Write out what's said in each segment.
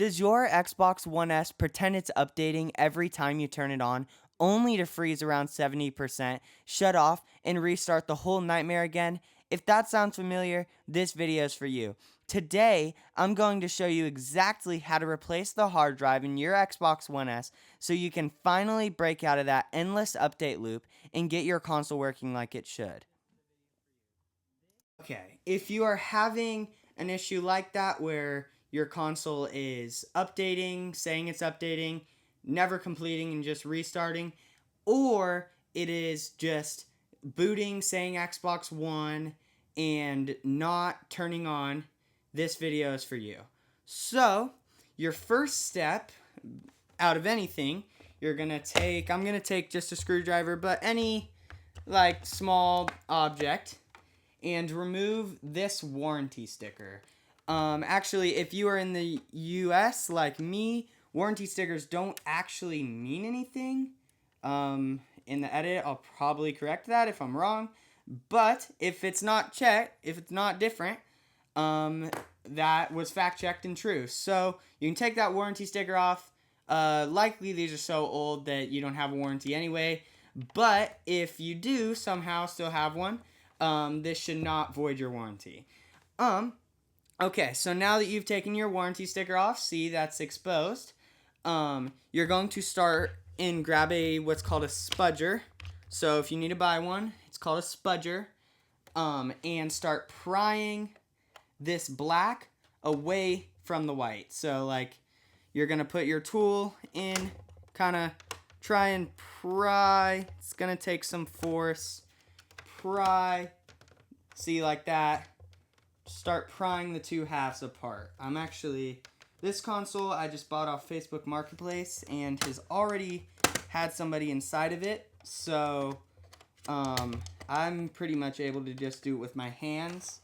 Does your Xbox One S pretend it's updating every time you turn it on, only to freeze around 70%, shut off, and restart the whole nightmare again? If that sounds familiar, this video is for you. Today, I'm going to show you exactly how to replace the hard drive in your Xbox One S so you can finally break out of that endless update loop and get your console working like it should. Okay, if you are having an issue like that where your console is updating, saying it's updating, never completing and just restarting, or it is just booting, saying Xbox One, and not turning on, this video is for you. So, your first step out of anything, I'm gonna take just a screwdriver, but any like small object, and remove this warranty sticker. Actually, if you are in the US like me, warranty stickers don't actually mean anything. In the edit, I'll probably correct that if I'm wrong. But if it's not different, that was fact checked and true. So you can take that warranty sticker off. Likely these are so old that you don't have a warranty anyway. But if you do somehow still have one, this should not void your warranty. Okay, so now that you've taken your warranty sticker off, see that's exposed. You're going to start and grab what's called a spudger. So if you need to buy one, it's called a spudger. And start prying this black away from the white. So like you're gonna put your tool in, kind of try and pry. It's gonna take some force. Pry, see, like that. Start prying the two halves apart. This console I just bought off Facebook Marketplace and has already had somebody inside of it, so I'm pretty much able to just do it with my hands,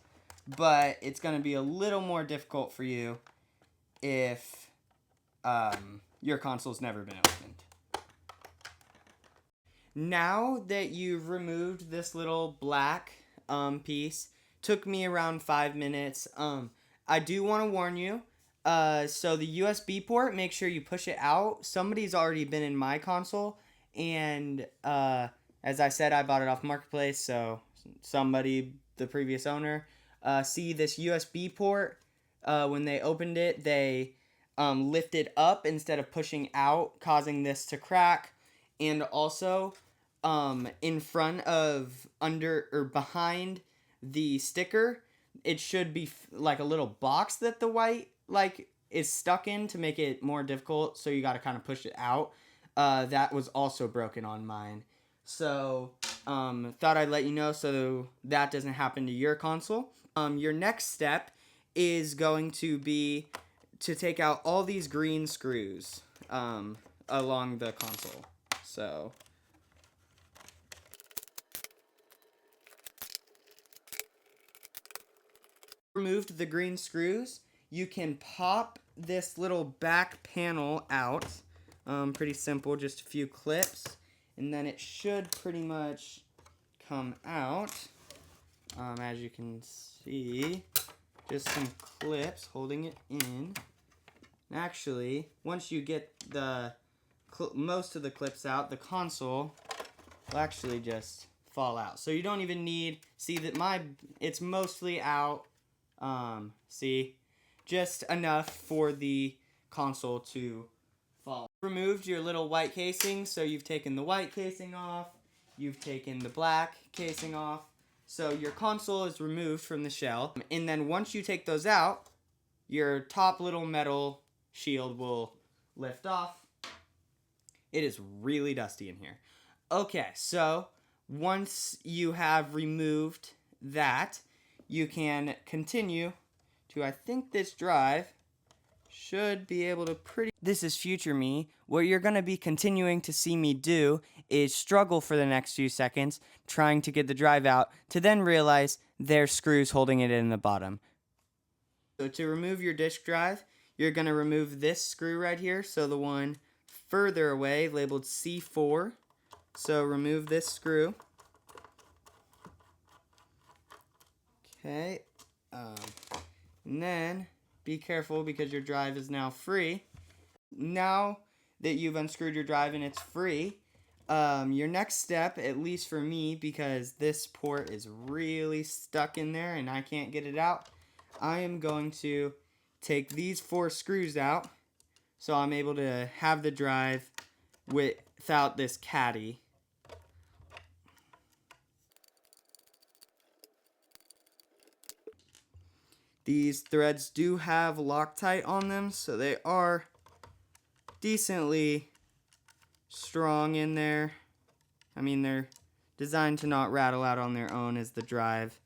but it's going to be a little more difficult for you if your console's never been opened. Now that you've removed this little black piece, took me around 5 minutes. I do want to warn you. So the USB port, make sure you push it out. Somebody's already been in my console, and as I said, I bought it off Marketplace. So somebody, the previous owner, see this USB port. When they opened it, they lifted up instead of pushing out, causing this to crack, and also in front of, under, or behind the sticker, it should be like a little box that the white is stuck in to make it more difficult, so you got to kind of push it out. That was also broken on mine, so thought I'd let you know so that doesn't happen to your console. Your next step is going to be to take out all these green screws along the console. So removed the green screws, you can pop this little back panel out. Pretty simple, just a few clips, and then it should pretty much come out. As you can see, just some clips holding it in. Actually, once you get the most of the clips out, the console will actually just fall out. So you don't even need, see that it's mostly out. See, just enough for the console to fall. Removed your little white casing, so you've taken the white casing off, you've taken the black casing off, so your console is removed from the shell. And then once you take those out, your top little metal shield will lift off. It is really dusty in here. Okay, so once you have removed that, you can continue to, I think this drive should be able to This is future me. What you're going to be continuing to see me do is struggle for the next few seconds, trying to get the drive out, to then realize there's screws holding it in the bottom. So to remove your disk drive, you're going to remove this screw right here, so the one further away, labeled C4. So remove this screw. Okay, and then be careful because your drive is now free. Now that you've unscrewed your drive and it's free, your next step, at least for me, because this port is really stuck in there and I can't get it out, I am going to take these 4 screws out so I'm able to have the drive without this caddy. These threads do have Loctite on them, so they are decently strong in there. I mean, they're designed to not rattle out on their own as the drive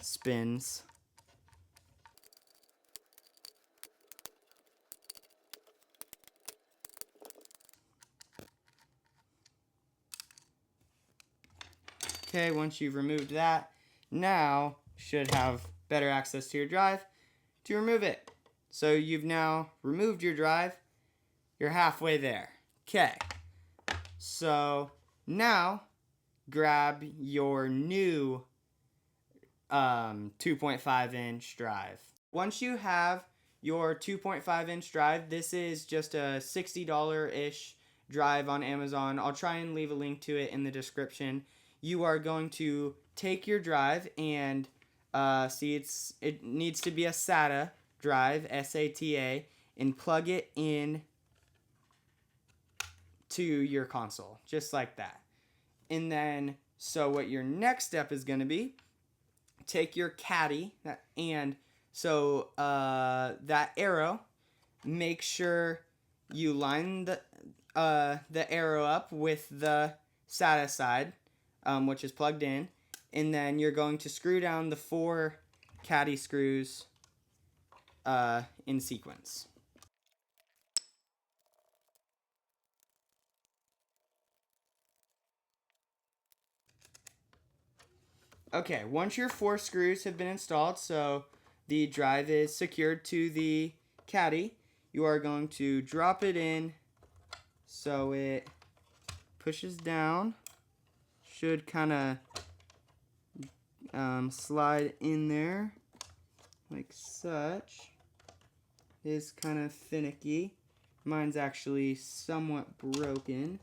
spins. Okay, once you've removed that, now should have better access to your drive to remove it. So you've now removed your drive. You're halfway there. Okay, so now grab your new 2.5-inch drive. Once you have your 2.5-inch drive, this is just a $60-ish drive on Amazon. I'll try and leave a link to it in the description. You are going to take your drive and it needs to be a SATA drive, SATA, and plug it in to your console, just like that. And then, so what your next step is going to be, take your caddy and so that arrow, make sure you line the arrow up with the SATA side, which is plugged in, and then you're going to screw down the 4 caddy screws in sequence. Okay, once your 4 screws have been installed, so the drive is secured to the caddy, you are going to drop it in so it pushes down. Should kind of slide in there like such. It is kind of finicky. Mine's actually somewhat broken.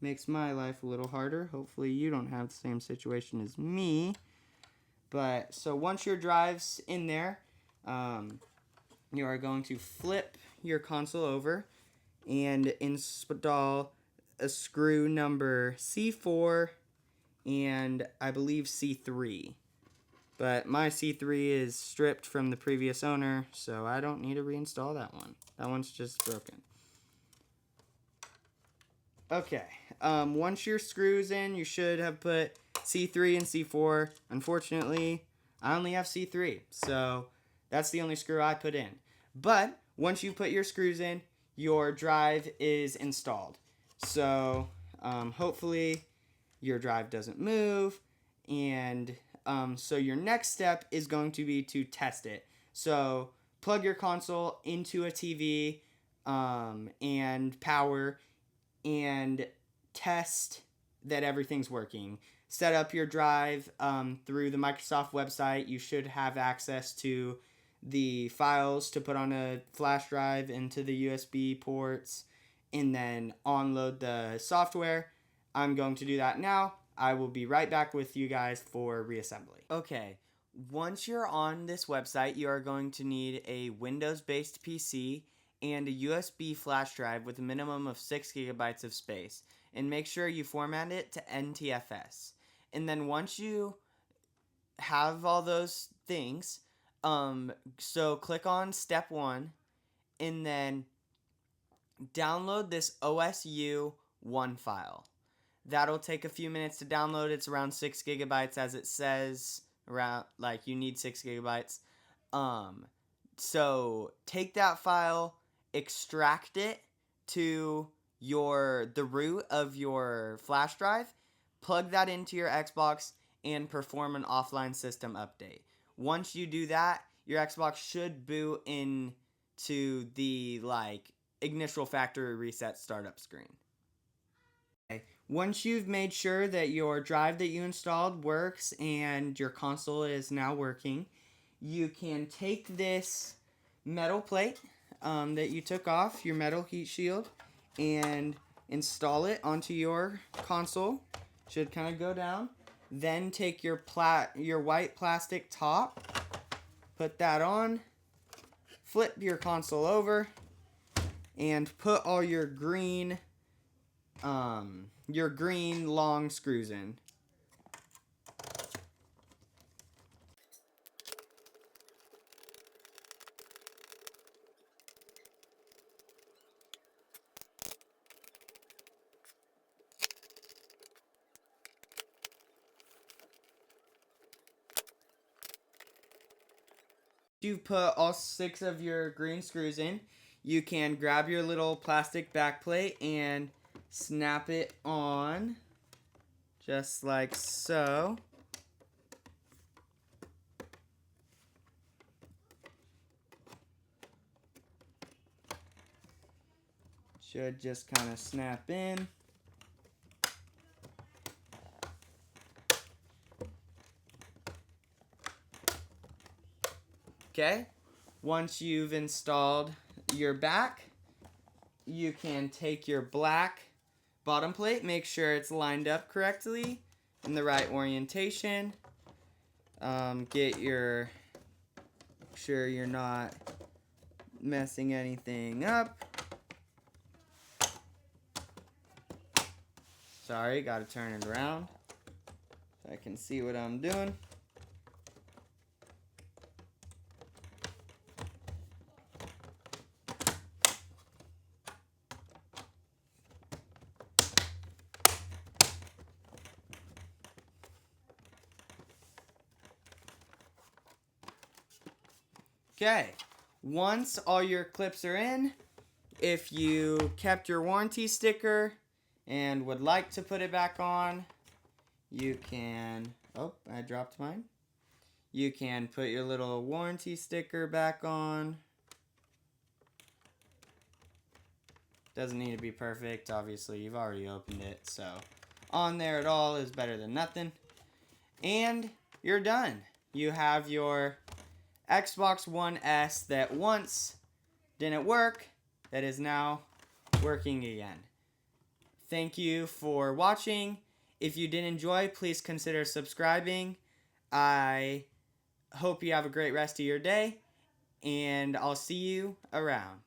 Makes my life a little harder. Hopefully you don't have the same situation as me. But so once your drive's in there, you are going to flip your console over and install a screw number C4 and I believe C3. But my C3 is stripped from the previous owner, so I don't need to reinstall that one. That one's just broken. Okay, once your screw's in, you should have put C3 and C4. Unfortunately, I only have C3, so that's the only screw I put in. But once you put your screws in, your drive is installed. So hopefully your drive doesn't move, and so your next step is going to be to test it. So plug your console into a TV and power and test that everything's working. Set up your drive through the Microsoft website. You should have access to the files to put on a flash drive into the USB ports and then onload the software. I'm going to do that now. I will be right back with you guys for reassembly. Okay, once you're on this website, you are going to need a Windows-based PC and a USB flash drive with a minimum of 6 gigabytes of space. And make sure you format it to NTFS. And then once you have all those things, so click on step 1 and then download this OSU1 file. That'll take a few minutes to download. It's around 6 gigabytes as it says, around like you need 6 gigabytes. So take that file, extract it to the root of your flash drive, plug that into your Xbox, and perform an offline system update. Once you do that, your Xbox should boot into the initial factory reset startup screen. Okay. Once you've made sure that your drive that you installed works and your console is now working, you can take this metal plate that you took off, your metal heat shield, and install it onto your console. Should kind of go down. Then take your white plastic top, put that on, flip your console over, and put all your green long screws in. You've put all 6 of your green screws in, you can grab your little plastic backplate and snap it on just like so. Should just kind of snap in. Okay, once you've installed your back, you can take your black bottom plate, make sure it's lined up correctly in the right orientation. Make sure you're not messing anything up. Sorry, gotta turn it around so I can see what I'm doing. Okay, once all your clips are in, if you kept your warranty sticker and would like to put it back on, you can, oh, I dropped mine. You can put your little warranty sticker back on. Doesn't need to be perfect, obviously you've already opened it, so on there at all is better than nothing. And you're done. You have your Xbox One S that once didn't work, that is now working again. Thank you for watching. If you did enjoy, please consider subscribing. I hope you have a great rest of your day, and I'll see you around.